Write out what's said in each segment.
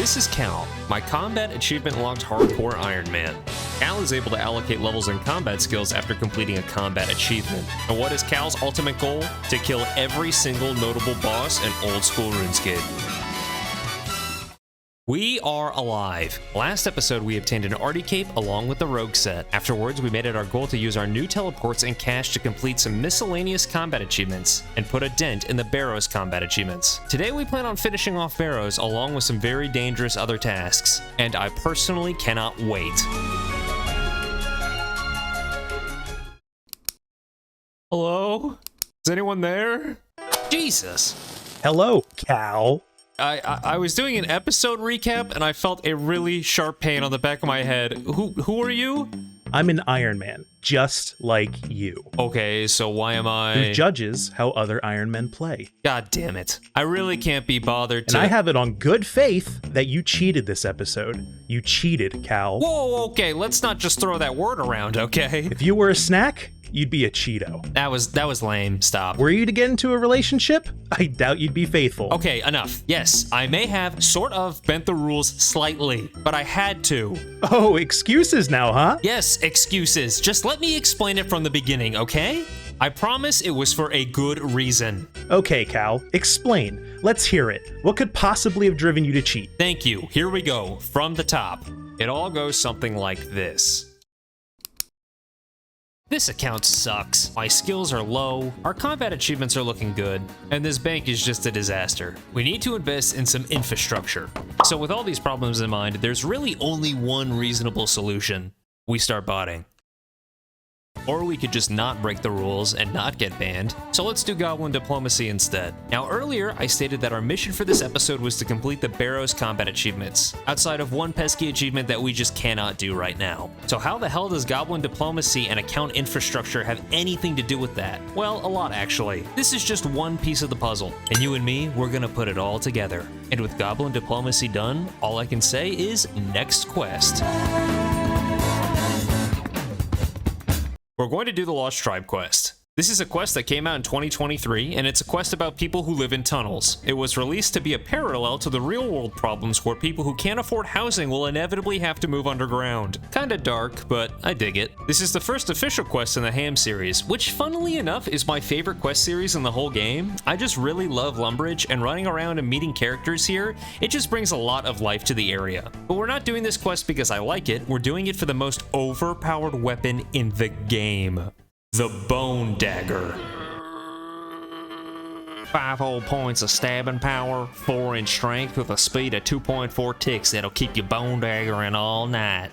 This is Cal, my combat achievement locked hardcore Ironman. Cal is able to allocate levels in combat skills after completing a combat achievement. And what is Cal's ultimate goal? To kill every single notable boss in old school RuneScape. We are alive. Last episode, we obtained an Artie Cape along with the Rogue set. Afterwards, we made it our goal to use our new teleports and cash to complete some miscellaneous combat achievements and put a dent in the Barrows combat achievements. Today, we plan on finishing off Barrows along with some very dangerous other tasks, and I personally cannot wait. Hello? Is anyone there? Jesus. Hello, Cal. I was doing an episode recap and I felt a really sharp pain on the back of my head. Who are you? I'm an Ironman, just like you. Okay, so why am I... Who judges how other Ironmen play. God damn it. I really can't be bothered to... And I have it on good faith that you cheated this episode. You cheated, Cal. Whoa, okay, let's not just throw that word around, okay? If you were a snack, you'd be a Cheeto. That was lame. Stop. Were you to get into a relationship? I doubt you'd be faithful. Okay, enough. Yes, I may have sort of bent the rules slightly, but I had to. Oh, excuses now, huh? Yes, excuses. Just let me explain it from the beginning, okay? I promise it was for a good reason. Okay, Cal, explain. Let's hear it. What could possibly have driven you to cheat? Thank you. Here we go, from the top. It all goes something like this. This account sucks. My skills are low, our combat achievements are looking good, and this bank is just a disaster. We need to invest in some infrastructure. So with all these problems in mind, there's really only one reasonable solution. We start botting. Or we could just not break the rules and not get banned. So let's do Goblin Diplomacy instead. Now earlier, I stated that our mission for this episode was to complete the Barrows combat achievements, outside of one pesky achievement that we just cannot do right now. So how the hell does Goblin Diplomacy and account infrastructure have anything to do with that? Well, a lot actually. This is just one piece of the puzzle, and you and me, we're gonna put it all together. And with Goblin Diplomacy done, all I can say is next quest. We're going to do the Lost Tribe quest. This is a quest that came out in 2023, and it's a quest about people who live in tunnels. It was released to be a parallel to the real-world problems where people who can't afford housing will inevitably have to move underground. Kinda dark, but I dig it. This is the first official quest in the Ham series, which funnily enough is my favorite quest series in the whole game. I just really love Lumbridge, and running around and meeting characters here, it just brings a lot of life to the area. But we're not doing this quest because I like it, we're doing it for the most overpowered weapon in the game. The Bone Dagger. 5 whole points of stabbing power, 4-inch strength with a speed of 2.4 ticks that'll keep your bone daggering all night.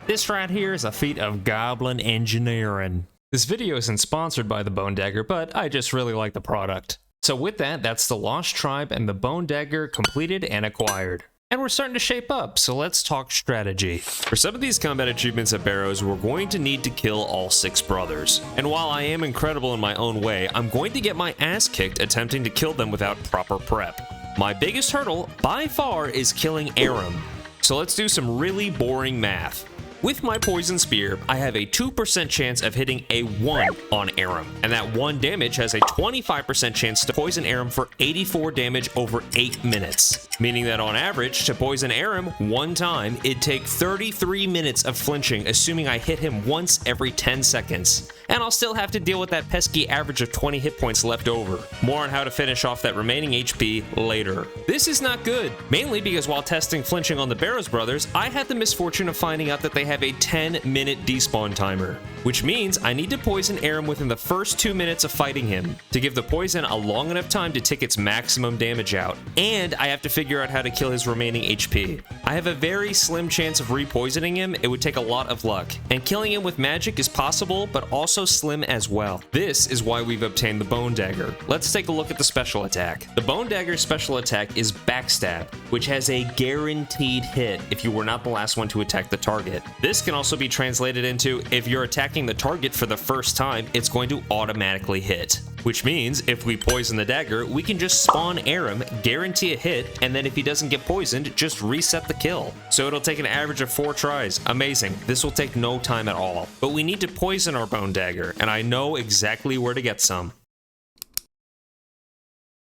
This right here is a feat of goblin engineering. This video isn't sponsored by the Bone Dagger, but I just really like the product. So with that, that's the Lost Tribe and the Bone Dagger completed and acquired. And we're starting to shape up, so let's talk strategy. For some of these combat achievements at Barrows, we're going to need to kill all 6 brothers. And while I am incredible in my own way, I'm going to get my ass kicked attempting to kill them without proper prep. My biggest hurdle, by far, is killing Aram. So let's do some really boring math. With my poison spear, I have a 2% chance of hitting a 1 on Aram, and that 1 damage has a 25% chance to poison Aram for 84 damage over 8 minutes. Meaning that on average, to poison Aram 1 time, it'd take 33 minutes of flinching, assuming I hit him once every 10 seconds. And I'll still have to deal with that pesky average of 20 hit points left over. More on how to finish off that remaining HP later. This is not good, mainly because while testing flinching on the Barrows brothers, I had the misfortune of finding out that they have a 10-minute despawn timer, which means I need to poison Aram within the first 2 minutes of fighting him to give the poison a long enough time to tick its maximum damage out, and I have to figure out how to kill his remaining HP. I have a very slim chance of re-poisoning him. It would take a lot of luck, and killing him with magic is possible, but also slim as well. This is why we've obtained the Bone Dagger. Let's take a look at the special attack. The Bone Dagger's special attack is Backstab, which has a guaranteed hit if you were not the last one to attack the target. This can also be translated into, if you're attacking the target for the first time, it's going to automatically hit. Which means, if we poison the dagger, we can just spawn Aram, guarantee a hit, and then if he doesn't get poisoned, just reset the kill. So it'll take an average of 4 tries. Amazing. This will take no time at all. But we need to poison our Bone Dagger, and I know exactly where to get some.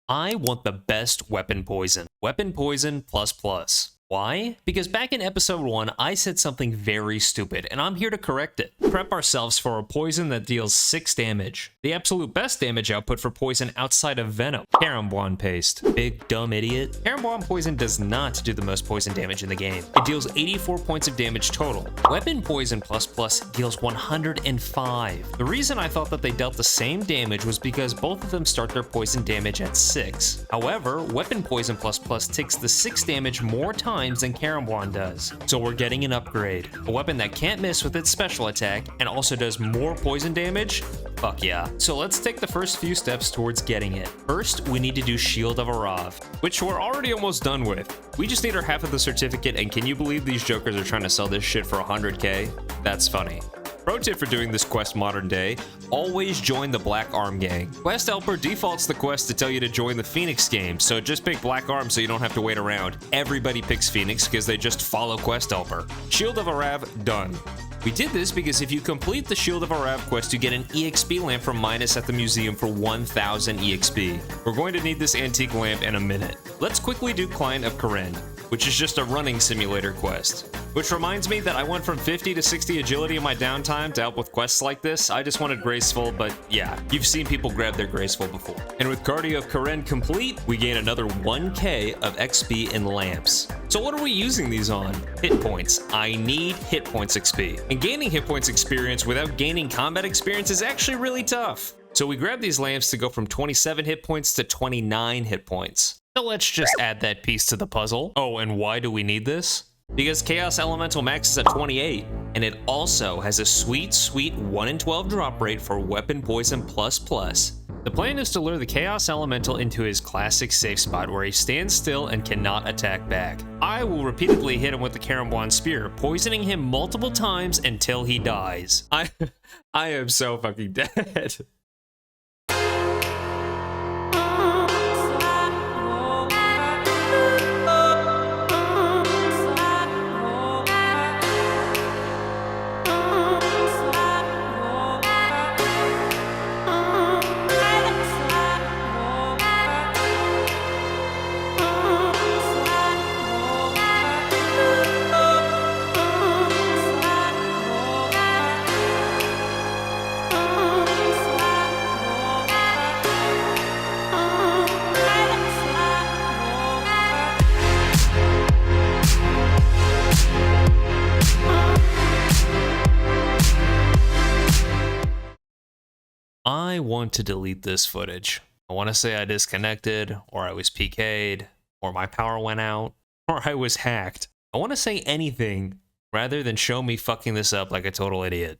I want the best weapon poison. Weapon poison plus plus. Why? Because back in episode 1, I said something very stupid, and I'm here to correct it. Prep ourselves for a poison that deals 6 damage. The absolute best damage output for poison outside of Venom. Caramboin paste. Big dumb idiot. Caramboin poison does not do the most poison damage in the game. It deals 84 points of damage total. Weapon poison plus plus deals 105. The reason I thought that they dealt the same damage was because both of them start their poison damage at 6. However, weapon poison plus plus takes the 6 damage more times than Caramboin does. So we're getting an upgrade. A weapon that can't miss with its special attack and also does more poison damage? Fuck yeah. So let's take the first few steps towards getting it. First, we need to do Shield of Arav, which we're already almost done with. We just need our half of the certificate, and can you believe these jokers are trying to sell this shit for 100k? That's funny. Pro tip for doing this quest modern day, always join the Black Arm gang. Quest Helper defaults the quest to tell you to join the Phoenix game, so just pick Black Arm so you don't have to wait around. Everybody picks Phoenix because they just follow Quest Helper. Shield of Arav, done. We did this because if you complete the Shield of Arav quest, you get an EXP lamp from Midas at the museum for 1000 EXP. We're going to need this antique lamp in a minute. Let's quickly do Client of Karen, which is just a running simulator quest. Which reminds me that I went from 50 to 60 agility in my downtime to help with quests like this. I just wanted graceful, but yeah, you've seen people grab their graceful before. And with Cardio of Karen complete, we gain another 1k of XP in lamps. So what are we using these on? Hit points. I need hit points XP. And gaining hit points experience without gaining combat experience is actually really tough. So we grab these lamps to go from 27 hit points to 29 hit points. So let's just add that piece to the puzzle. Oh, and why do we need this? Because Chaos Elemental maxes at 28, and it also has a sweet 1 in 12 drop rate for Weapon Poison plus plus. The plan is to lure the Chaos Elemental into his classic safe spot where he stands still and cannot attack back. I will repeatedly hit him with the Caramboin Spear, poisoning him multiple times until he dies. I am so fucking dead. I want to delete this footage. I want to say I disconnected, or I was PK'd, or my power went out, or I was hacked. I want to say anything rather than show me fucking this up like a total idiot.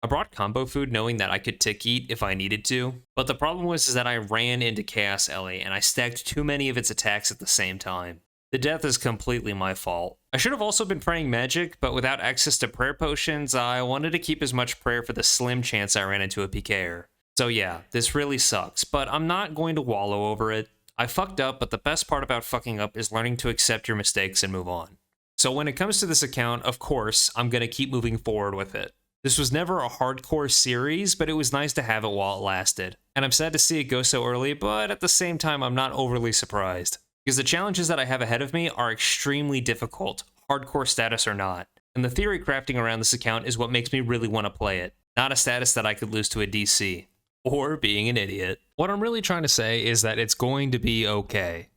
I brought combo food knowing that I could tick eat if I needed to, but the problem was that I ran into Chaos Ellie and I stacked too many of its attacks at the same time. The death is completely my fault. I should have also been praying magic, but without access to prayer potions, I wanted to keep as much prayer for the slim chance I ran into a PKer. So yeah, this really sucks, but I'm not going to wallow over it. I fucked up, but the best part about fucking up is learning to accept your mistakes and move on. So when it comes to this account, of course, I'm going to keep moving forward with it. This was never a hardcore series, but it was nice to have it while it lasted. And I'm sad to see it go so early, but at the same time, I'm not overly surprised. Because the challenges that I have ahead of me are extremely difficult, hardcore status or not. And the theory crafting around this account is what makes me really want to play it, not a status that I could lose to a DC. Or being an idiot. What I'm really trying to say is that it's going to be okay.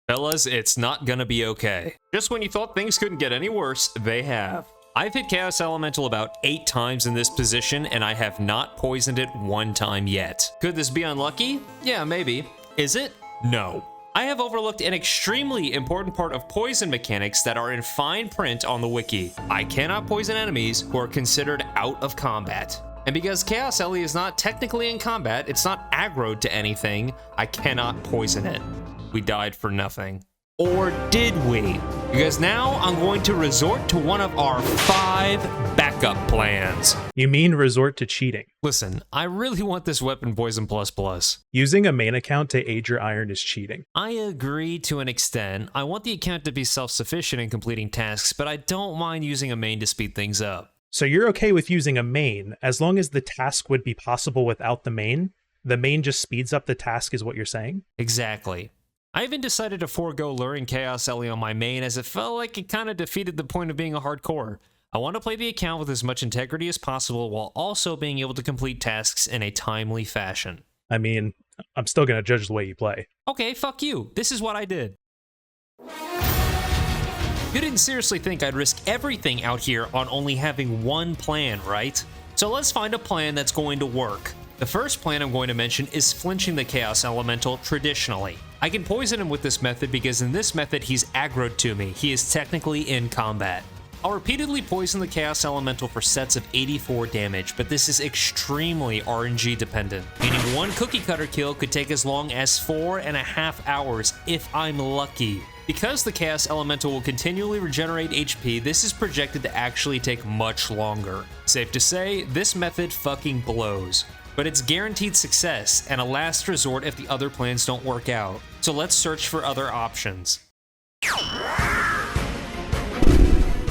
Fellas, it's not gonna be okay. Just when you thought things couldn't get any worse, they have. I've hit Chaos Elemental about 8 times in this position, and I have not poisoned it 1 time yet. Could this be unlucky? Yeah, maybe. Is it? No. I have overlooked an extremely important part of poison mechanics that are in fine print on the wiki. I cannot poison enemies who are considered out of combat. And because Chaos Ellie is not technically in combat, it's not aggroed to anything, I cannot poison it. We died for nothing. Or did we? Because now I'm going to resort to one of our 5 backup plans. You mean resort to cheating? Listen, I really want this weapon poison plus plus. Using a main account to aid your iron is cheating. I agree to an extent. I want the account to be self-sufficient in completing tasks, but I don't mind using a main to speed things up. So you're okay with using a main, as long as the task would be possible without the main? The main just speeds up the task is what you're saying? Exactly. I even decided to forego luring Chaos Ellie on my main as it felt like it kind of defeated the point of being a hardcore. I want to play the account with as much integrity as possible while also being able to complete tasks in a timely fashion. I mean, I'm still gonna judge the way you play. Okay, fuck you. This is what I did. You didn't seriously think I'd risk everything out here on only having one plan, right? So let's find a plan that's going to work. The first plan I'm going to mention is flinching the Chaos Elemental traditionally. I can poison him with this method because in this method he's aggroed to me. He is technically in combat. I'll repeatedly poison the Chaos Elemental for sets of 84 damage, but this is extremely RNG dependent, meaning one cookie cutter kill could take as long as 4.5 hours if I'm lucky. Because the Chaos Elemental will continually regenerate HP, this is projected to actually take much longer. Safe to say, this method fucking blows. But it's guaranteed success, and a last resort if the other plans don't work out. So let's search for other options.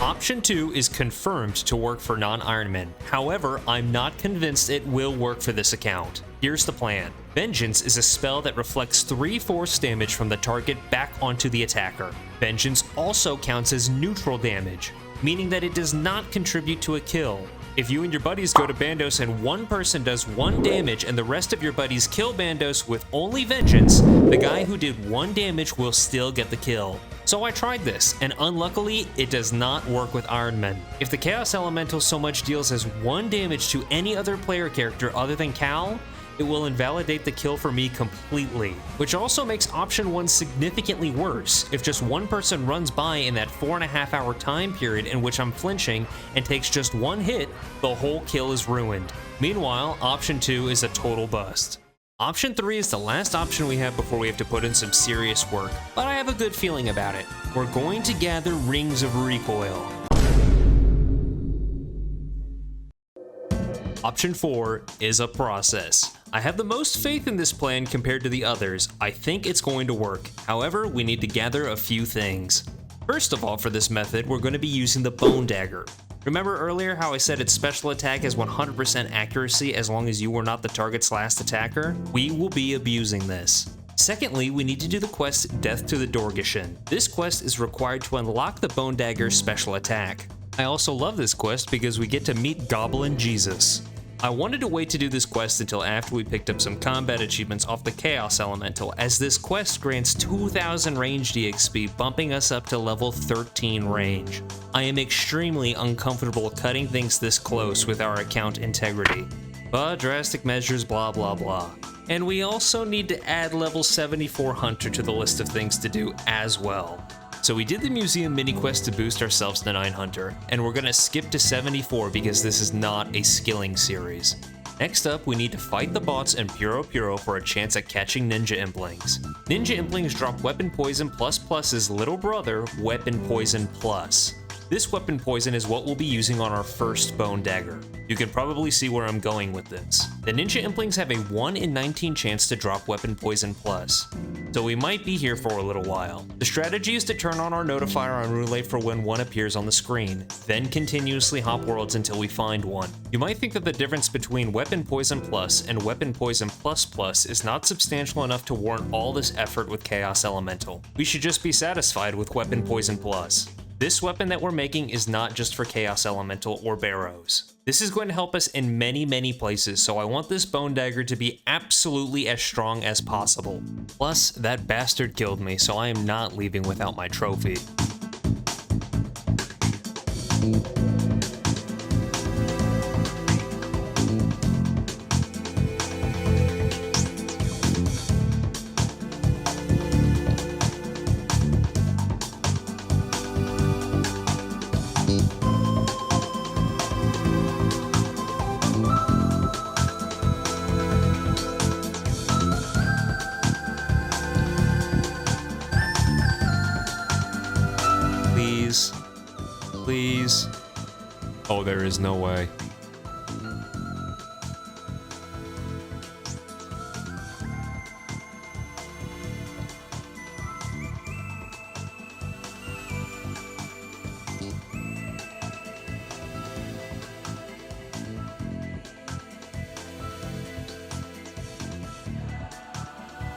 Option 2 is confirmed to work for non-Ironmen. However, I'm not convinced it will work for this account. Here's the plan. Vengeance is a spell that reflects 3 force damage from the target back onto the attacker. Vengeance also counts as neutral damage, meaning that it does not contribute to a kill. If you and your buddies go to Bandos and one person does 1 damage and the rest of your buddies kill Bandos with only Vengeance, the guy who did 1 damage will still get the kill. So I tried this, and unluckily, it does not work with Ironman. If the Chaos Elemental so much deals as 1 damage to any other player character other than Cal, it will invalidate the kill for me completely, which also makes option 1 significantly worse. If just one person runs by in that 4.5 hour time period in which I'm flinching and takes just 1 hit, the whole kill is ruined. Meanwhile, option 2 is a total bust. Option 3 is the last option we have before we have to put in some serious work, but I have a good feeling about it. We're going to gather Rings of Recoil. Option 4 is a process. I have the most faith in this plan compared to the others. I think it's going to work. However, we need to gather a few things. First of all, for this method, we're going to be using the Bone Dagger. Remember earlier how I said its special attack has 100% accuracy as long as you were not the target's last attacker? We will be abusing this. Secondly, we need to do the quest Death to the Dorgeshin. This quest is required to unlock the Bone Dagger's special attack. I also love this quest because we get to meet Goblin Jesus. I wanted to wait to do this quest until after we picked up some combat achievements off the Chaos Elemental, as this quest grants 2000 range DXP, bumping us up to level 13 range. I am extremely uncomfortable cutting things this close with our account integrity, but drastic measures blah blah blah. And we also need to add level 74 Hunter to the list of things to do as well. So we did the museum mini quest to boost ourselves to 9 Hunter, and we're gonna skip to 74 because this is not a skilling series. Next up, we need to fight the bots in Puro Puro for a chance at catching Ninja Implings. Ninja Implings drop Weapon Poison ++'s little brother, Weapon Poison Plus. This Weapon Poison is what we'll be using on our first Bone Dagger. You can probably see where I'm going with this. The Ninja Implings have a 1 in 19 chance to drop Weapon Poison Plus, so we might be here for a little while. The strategy is to turn on our notifier on Roulette for when one appears on the screen, then continuously hop worlds until we find one. You might think that the difference between Weapon Poison Plus and Weapon Poison Plus is not substantial enough to warrant all this effort with Chaos Elemental. We should just be satisfied with Weapon Poison Plus. This weapon that we're making is not just for Chaos Elemental or Barrows. This is going to help us in many places, so I want this Bone Dagger to be absolutely as strong as possible. Plus, that bastard killed me, so I am not leaving without my trophy. Please. Oh, there is no way.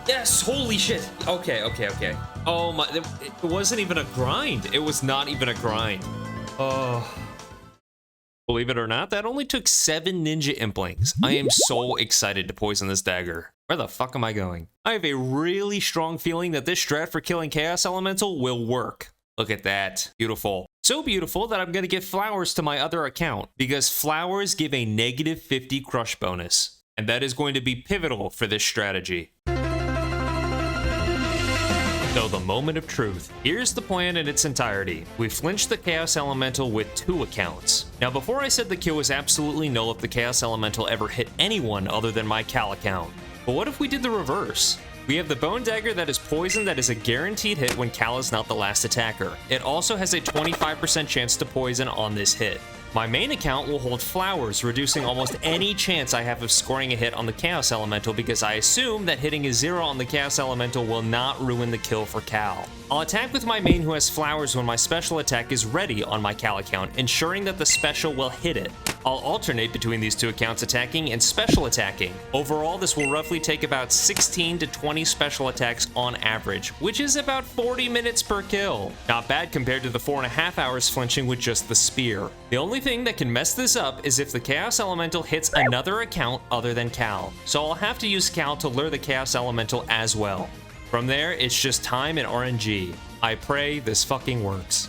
Yes, holy shit. Okay, okay, okay. Oh my, it wasn't even a grind. It was not even a grind. Oh. Believe it or not, that only took 7 ninja implings. I am so excited to poison this dagger. Where the fuck am I going? I have a really strong feeling that this strat for killing Chaos Elemental will work. Look at that. Beautiful. So beautiful that I'm going to give flowers to my other account, because flowers give a negative 50 crush bonus. And that is going to be pivotal for this strategy. So the moment of truth. Here's the plan in its entirety. We flinched the Chaos Elemental with 2 accounts. Now before I said the kill was absolutely null if the Chaos Elemental ever hit anyone other than my Cal account. But what if we did the reverse? We have the Bone Dagger that is poison that is a guaranteed hit when Cal is not the last attacker. It also has a 25% chance to poison on this hit. My main account will hold flowers, reducing almost any chance I have of scoring a hit on the Chaos Elemental because I assume that hitting a 0 on the Chaos Elemental will not ruin the kill for Cal. I'll attack with my main who has flowers when my special attack is ready on my Cal account, ensuring that the special will hit it. I'll alternate between these 2 accounts attacking and special attacking. Overall, this will roughly take about 16 to 20 special attacks on average, which is about 40 minutes per kill. Not bad compared to the 4.5 hours flinching with just the spear. The only thing that can mess this up is if the Chaos Elemental hits another account other than Cal, so I'll have to use Cal to lure the Chaos Elemental as well. From there, it's just time and RNG. I pray this fucking works.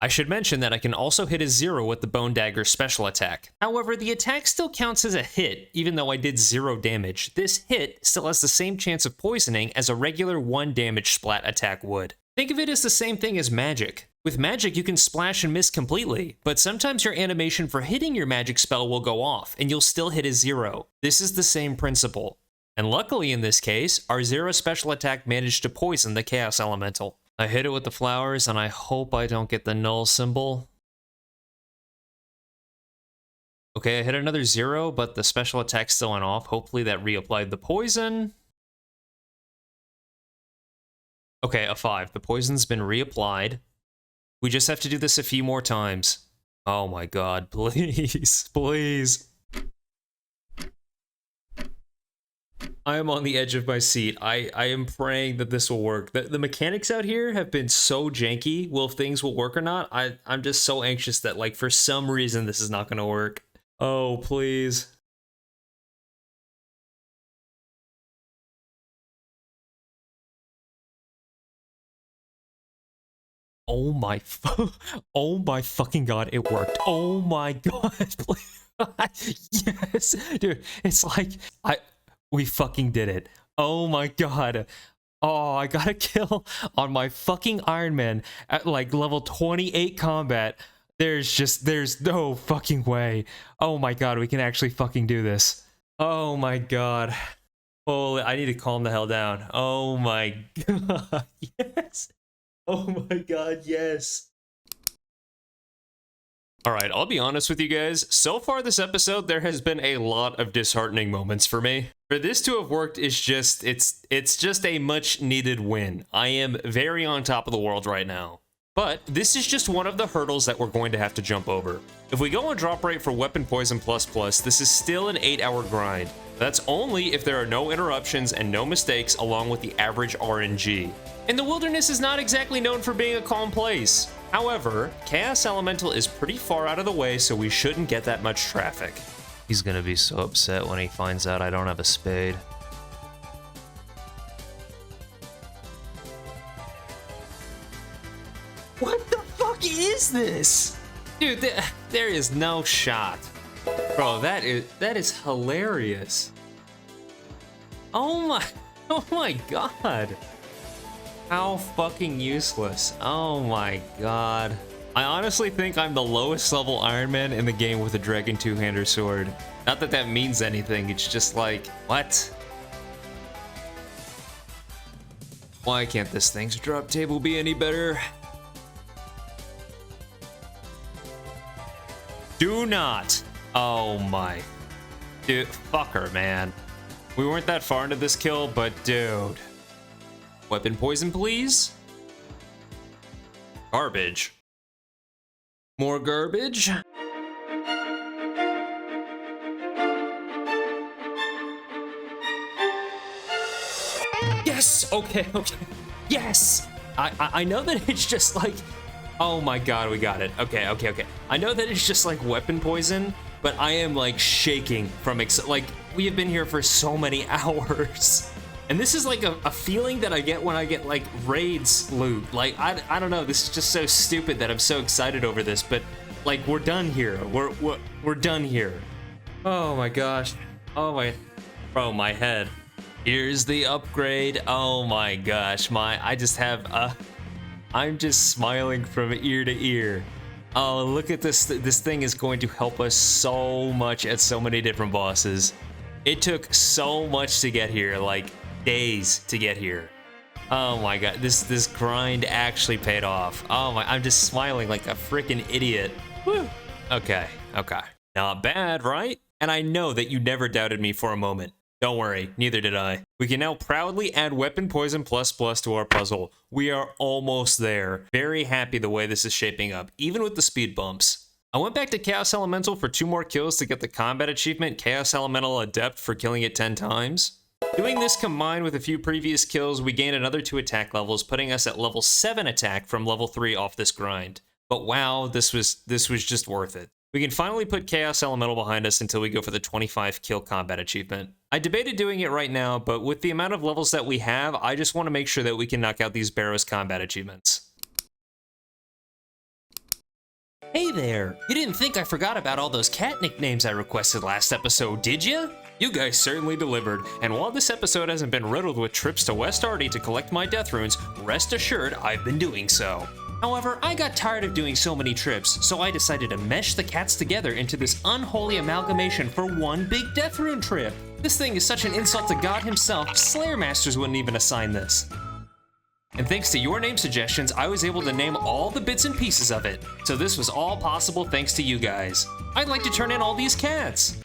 I should mention that I can also hit a 0 with the Bone Dagger special attack. However, the attack still counts as a hit, even though I did 0 damage. This hit still has the same chance of poisoning as a regular 1 damage splat attack would. Think of it as the same thing as magic. With magic, you can splash and miss completely, but sometimes your animation for hitting your magic spell will go off, and you'll still hit a 0. This is the same principle. And luckily in this case, our 0 special attack managed to poison the Chaos Elemental. I hit it with the flowers, and I hope I don't get the null symbol. Okay, I hit another 0, but the special attack still went off. Hopefully that reapplied the poison. Okay, a 5. The poison's been reapplied. We just have to do this a few more times. Oh my god, please, please. I am on the edge of my seat. I am praying that this will work. The mechanics out here have been so janky. Will things will work or not? I'm just so anxious that, like, for some reason this is not going to work. Oh, please. Oh my oh my fucking god, it worked. Oh my god. Yes. Dude, it's like we fucking did it. Oh my god. Oh, I got a kill on my fucking Ironman at like level 28 combat. There's no fucking way. Oh my god, we can actually fucking do this. Oh my god. Holy, I need to calm the hell down. Oh my god. Yes. Oh my god, yes. Alright, I'll be honest with you guys. So far this episode, there has been a lot of disheartening moments for me. For this to have worked is just, it's just a much needed win. I am very on top of the world right now. But this is just one of the hurdles that we're going to have to jump over. If we go on drop rate for Weapon Poison++, this is still an 8-hour grind. That's only if there are no interruptions and no mistakes along with the average RNG. And the wilderness is not exactly known for being a calm place. However, Chaos Elemental is pretty far out of the way, so we shouldn't get that much traffic. He's gonna be so upset when he finds out I don't have a spade. What the fuck is this? Dude, there is no shot. Bro, that is hilarious. Oh my god. How fucking useless. Oh my god. I honestly think I'm the lowest level Iron Man in the game with a Dragon two-hander sword. Not that that means anything, it's just like, what? Why can't this thing's drop table be any better? Do not. Oh my. Dude, fuck her, man. We weren't that far into this kill, but dude. Weapon poison, please. Garbage. More garbage. Yes! Okay, okay. Yes! I know that it's just like... Oh my god, we got it. Okay, okay, okay. I know that it's just like weapon poison, but I am like shaking from like, we have been here for so many hours. And this is like a feeling that I get when I get like raids loot. Like, I don't know, this is just so stupid that I'm so excited over this, but like, we're done here. We're done here. Oh my gosh. Oh my, bro, my head. Here's the upgrade. Oh my gosh, I just have I'm just smiling from ear to ear. Oh, look at this. This thing is going to help us so much at so many different bosses. It took so much to get here, like days to get here. Oh my god, this grind actually paid off. Oh my, I'm just smiling like a freaking idiot. Woo. Okay, okay. Not bad, right? And I know that you never doubted me for a moment. Don't worry, neither did I. We can now proudly add Weapon Poison plus plus to our puzzle. We are almost there. Very happy the way this is shaping up, even with the speed bumps. I went back to Chaos Elemental for 2 more kills to get the combat achievement Chaos Elemental Adept for killing it 10 times. Doing this combined with a few previous kills, we gained another 2 attack levels, putting us at level 7 attack from level 3 off this grind. But wow, this was just worth it. We can finally put Chaos Elemental behind us until we go for the 25 kill combat achievement. I debated doing it right now, but with the amount of levels that we have, I just want to make sure that we can knock out these Barrows combat achievements. Hey there! You didn't think I forgot about all those cat nicknames I requested last episode, did you? You guys certainly delivered, and while this episode hasn't been riddled with trips to West Arty to collect my death runes, rest assured I've been doing so. However, I got tired of doing so many trips, so I decided to mesh the cats together into this unholy amalgamation for one big death rune trip. This thing is such an insult to God himself, Slayer Masters wouldn't even assign this. And thanks to your name suggestions, I was able to name all the bits and pieces of it. So this was all possible thanks to you guys. I'd like to turn in all these cats.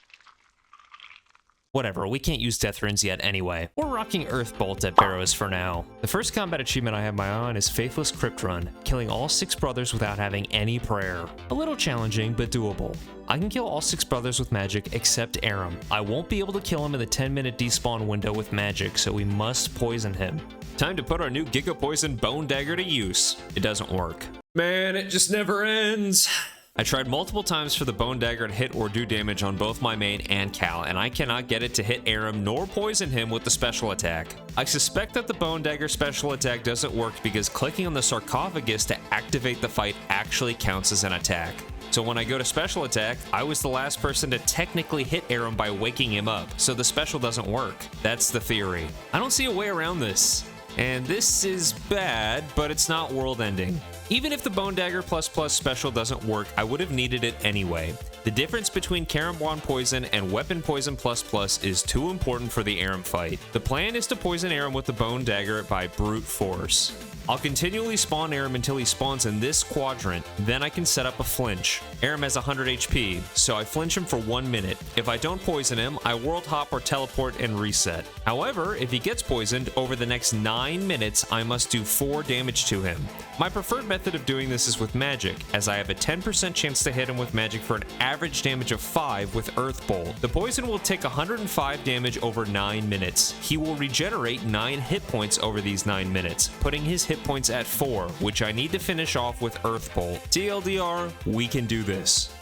Whatever, we can't use death runes yet anyway. We're rocking Earth Bolt at Barrows for now. The first combat achievement I have my eye on is Faithless Crypt Run, killing all 6 brothers without having any prayer. A little challenging, but doable. I can kill all 6 brothers with magic except Aram. I won't be able to kill him in the 10-minute despawn window with magic, so we must poison him. Time to put our new Giga Poison Bone Dagger to use. It doesn't work. Man, it just never ends. I tried multiple times for the Bone Dagger to hit or do damage on both my main and Cal, and I cannot get it to hit Aram nor poison him with the special attack. I suspect that the Bone Dagger special attack doesn't work because clicking on the sarcophagus to activate the fight actually counts as an attack. So when I go to special attack, I was the last person to technically hit Aram by waking him up, so the special doesn't work. That's the theory. I don't see a way around this. And this is bad, but it's not world-ending. Even if the Bone Dagger plus plus special doesn't work, I would have needed it anyway. The difference between Karambwan Poison and Weapon Poison plus plus is too important for the Aram fight. The plan is to poison Aram with the Bone Dagger by brute force. I'll continually spawn Aram until he spawns in this quadrant, then I can set up a flinch. Aram has 100 HP, so I flinch him for 1 minute. If I don't poison him, I world hop or teleport and reset. However, if he gets poisoned, over the next 9 minutes, I must do 4 damage to him. My preferred method of doing this is with magic, as I have a 10% chance to hit him with magic for an average damage of 5 with Earth Bolt. The poison will take 105 damage over 9 minutes. He will regenerate 9 hit points over these 9 minutes, putting his hit points at 4, which I need to finish off with Earth Bolt. TLDR, we can do this.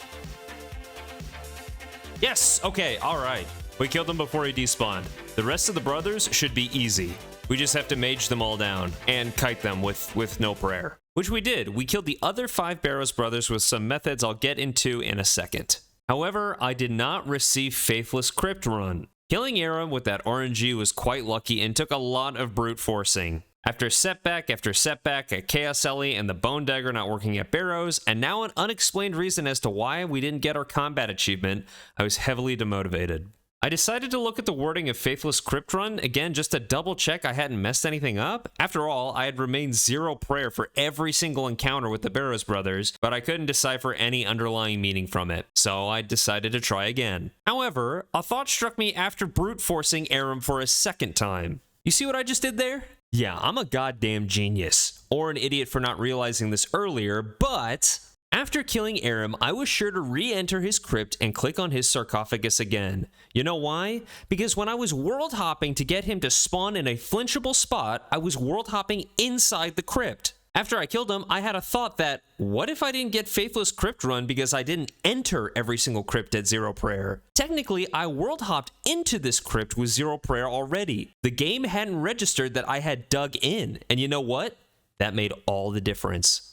Yes, okay, alright. We killed him before he despawned. The rest of the brothers should be easy. We just have to mage them all down and kite them with no prayer. Which we did. We killed the other 5 Barrows brothers with some methods I'll get into in a second. However, I did not receive Faithless Crypt Run. Killing Aram with that RNG was quite lucky and took a lot of brute forcing. After setback at Chaos Ellie and the Bone Dagger not working at Barrows, and now an unexplained reason as to why we didn't get our combat achievement, I was heavily demotivated. I decided to look at the wording of Faithless Crypt Run, again just to double check I hadn't messed anything up. After all, I had remained 0 prayer for every single encounter with the Barrows brothers, but I couldn't decipher any underlying meaning from it, so I decided to try again. However, a thought struck me after brute forcing Aram for a second time. You see what I just did there? Yeah, I'm a goddamn genius, or an idiot for not realizing this earlier, but After killing Aram, I was sure to re-enter his crypt and click on his sarcophagus again. You know why? Because when I was world hopping to get him to spawn in a flinchable spot, I was world hopping inside the crypt. After I killed him, I had a thought that, what if I didn't get Faithless Crypt Run because I didn't enter every single crypt at 0 prayer? Technically, I world hopped into this crypt with 0 prayer already. The game hadn't registered that I had dug in, and you know what? That made all the difference.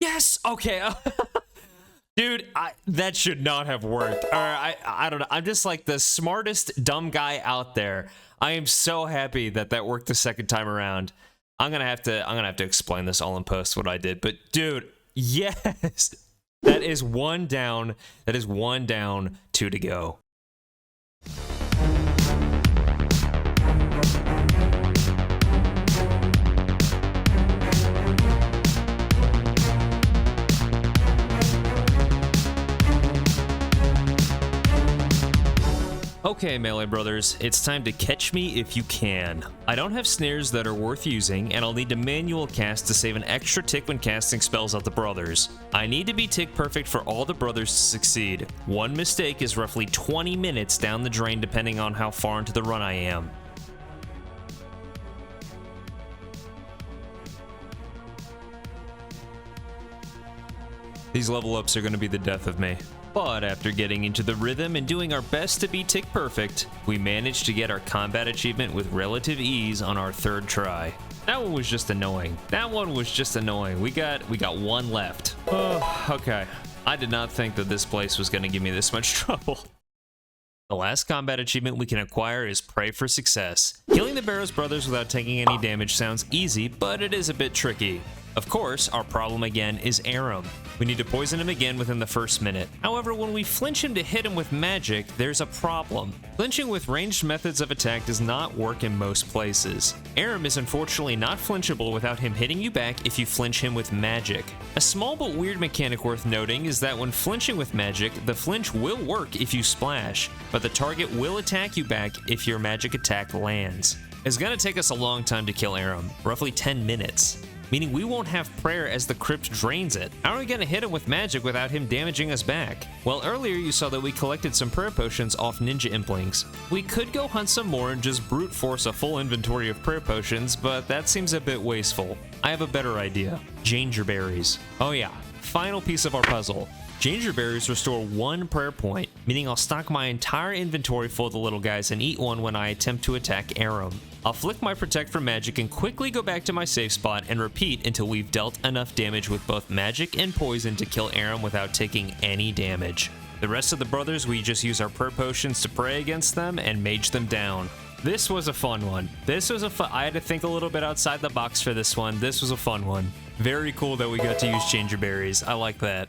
Yes! Okay. Dude, that should not have worked. Or I don't know. I'm just like the smartest dumb guy out there. I am so happy that that worked the second time around. I'm gonna have to explain this all in post what I did. But dude, yes, that is one down. That is one down, 2 to go. Okay, Melee Brothers, it's time to catch me if you can. I don't have snares that are worth using, and I'll need to manual cast to save an extra tick when casting spells at the brothers. I need to be tick perfect for all the brothers to succeed. One mistake is roughly 20 minutes down the drain depending on how far into the run I am. These level ups are going to be the death of me. But after getting into the rhythm and doing our best to be tick perfect, we managed to get our combat achievement with relative ease on our 3rd try. That one was just annoying. That one was just annoying. We got one left. Oh, okay. I did not think that this place was going to give me this much trouble. The last combat achievement we can acquire is Pray for Success. Killing the Barrows brothers without taking any damage sounds easy, but it is a bit tricky. Of course, our problem again is Aram. We need to poison him again within the first minute. However, when we flinch him to hit him with magic, there's a problem. Flinching with ranged methods of attack does not work in most places. Aram is unfortunately not flinchable without him hitting you back if you flinch him with magic. A small but weird mechanic worth noting is that when flinching with magic, the flinch will work if you splash, but the target will attack you back if your magic attack lands. It's gonna take us a long time to kill Aram, roughly 10 minutes. Meaning we won't have prayer as the crypt drains it. How are we gonna hit him with magic without him damaging us back? Well, earlier you saw that we collected some prayer potions off ninja implings. We could go hunt some more and just brute force a full inventory of prayer potions, but that seems a bit wasteful. I have a better idea. Gingerberries. Oh yeah, final piece of our puzzle. Gingerberries restore 1 prayer point, meaning I'll stock my entire inventory full of the little guys and eat one when I attempt to attack Aram. I'll flick my Protect from magic and quickly go back to my safe spot and repeat until we've dealt enough damage with both magic and poison to kill Aram without taking any damage. The rest of the brothers, we just use our prayer potions to pray against them and mage them down. This was a fun one. I had to think a little bit outside the box for this one. This was a fun one. Very cool that we got to use Gingerberries. I like that.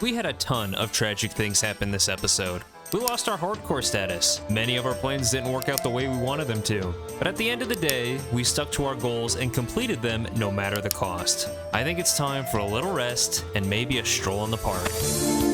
We had a ton of tragic things happen this episode. We lost our hardcore status. Many of our plans didn't work out the way we wanted them to. But at the end of the day, we stuck to our goals and completed them no matter the cost. I think it's time for a little rest and maybe a stroll in the park.